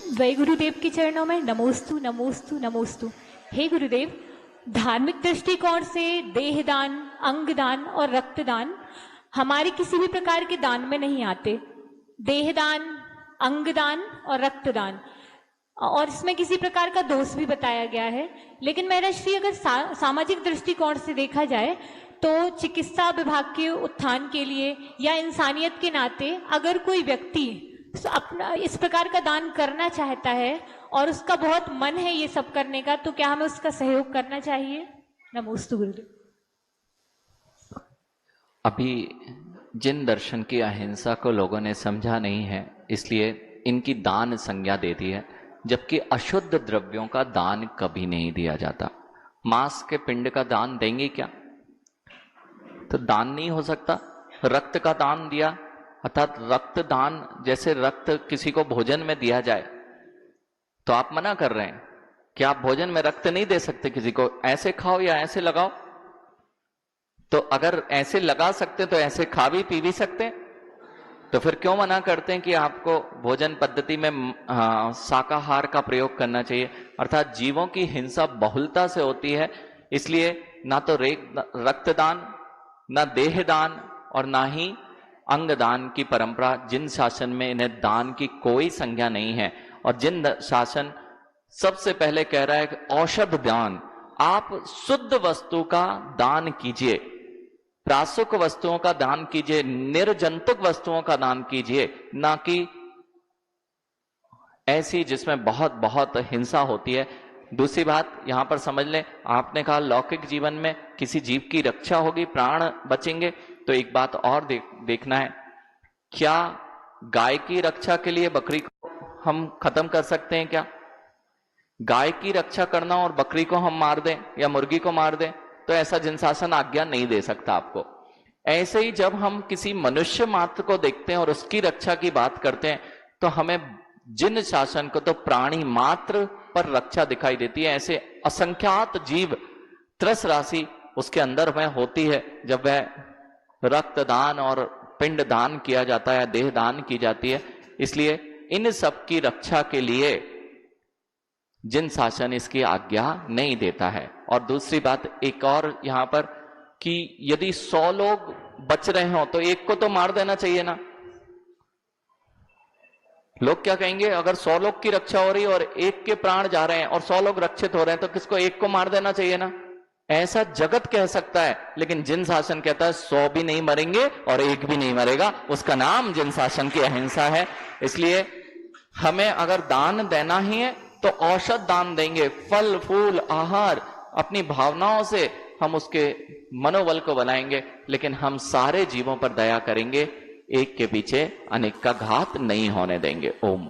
वही गुरुदेव के चरणों में नमोस्तु नमोस्तु नमोस्तु। हे गुरुदेव, धार्मिक दृष्टिकोण से देहदान, अंगदान और रक्तदान हमारे किसी भी प्रकार के दान में नहीं आते। देहदान, अंगदान और रक्तदान, और इसमें किसी प्रकार का दोष भी बताया गया है। लेकिन मेरा श्री, अगर सामाजिक दृष्टिकोण से देखा जाए तो चिकित्सा विभाग के उत्थान के लिए या इंसानियत के नाते अगर कोई व्यक्ति अपना इस प्रकार का दान करना चाहता है और उसका बहुत मन है ये सब करने का, तो क्या हमें उसका सहयोग करना चाहिए? नमोस्तु गुरुदेव। अभी जिन दर्शन की अहिंसा को लोगों ने समझा नहीं है, इसलिए इनकी दान संज्ञा दे दी है, जबकि अशुद्ध द्रव्यों का दान कभी नहीं दिया जाता। मांस के पिंड का दान देंगे क्या? तो दान नहीं हो सकता। रक्त का दान दिया, अर्थात रक्त दान, जैसे रक्त किसी को भोजन में दिया जाए, तो आप मना कर रहे हैं कि आप भोजन में रक्त नहीं दे सकते किसी को, ऐसे खाओ या ऐसे लगाओ। तो अगर ऐसे लगा सकते तो ऐसे खा भी पी भी सकते, तो फिर क्यों मना करते हैं कि आपको भोजन पद्धति में शाकाहार का प्रयोग करना चाहिए? अर्थात जीवों की हिंसा बहुलता से होती है, इसलिए ना तो रक्तदान, ना देहदान और ना ही अंगदान की परंपरा, जिन शासन में इन्हें दान की कोई संज्ञा नहीं है। और जिन शासन सबसे पहले कह रहा है कि औषध दान, आप शुद्ध वस्तु का दान कीजिए, प्रासुक वस्तुओं का दान कीजिए, निर्जंतुक वस्तुओं का दान कीजिए, ना कि ऐसी जिसमें बहुत बहुत हिंसा होती है। दूसरी बात यहां पर समझ लें, आपने कहा लौकिक जीवन में किसी जीव की रक्षा होगी, प्राण बचेंगे, तो एक बात और देखना है, क्या गाय की रक्षा के लिए बकरी को हम खत्म कर सकते हैं क्या? गाय की रक्षा करना और बकरी को हम मार दें या मुर्गी को मार दें, तो ऐसा जिन शासन आज्ञा नहीं दे सकता आपको। ऐसे ही जब हम किसी मनुष्य मात्र को देखते हैं और उसकी रक्षा की बात करते हैं, तो हमें जिन शासन को तो प्राणी मात्र पर रक्षा दिखाई देती है। ऐसे असंख्यात जीव, त्रस राशि उसके अंदर में होती है जब वह रक्तदान और पिंड दान किया जाता है, देह दान की जाती है। इसलिए इन सब की रक्षा के लिए जिन शासन इसकी आज्ञा नहीं देता है। और दूसरी बात एक और यहां पर, कि यदि 100 लोग बच रहे हो तो एक को तो मार देना चाहिए ना। लोग क्या कहेंगे, अगर 100 लोग की रक्षा हो रही है और एक के प्राण जा रहे हैं और 100 लोग रक्षित हो रहे हैं, तो किसको एक को मार देना चाहिए ना। ऐसा जगत कह सकता है, लेकिन जिन शासन कहता है 100 भी नहीं मरेंगे और एक भी नहीं मरेगा, उसका नाम जिन शासन की अहिंसा है। इसलिए हमें अगर दान देना ही है तो औषध दान देंगे, फल फूल आहार, अपनी भावनाओं से हम उसके मनोबल को बनाएंगे, लेकिन हम सारे जीवों पर दया करेंगे, एक के पीछे अनेक का घात नहीं होने देंगे। ओम।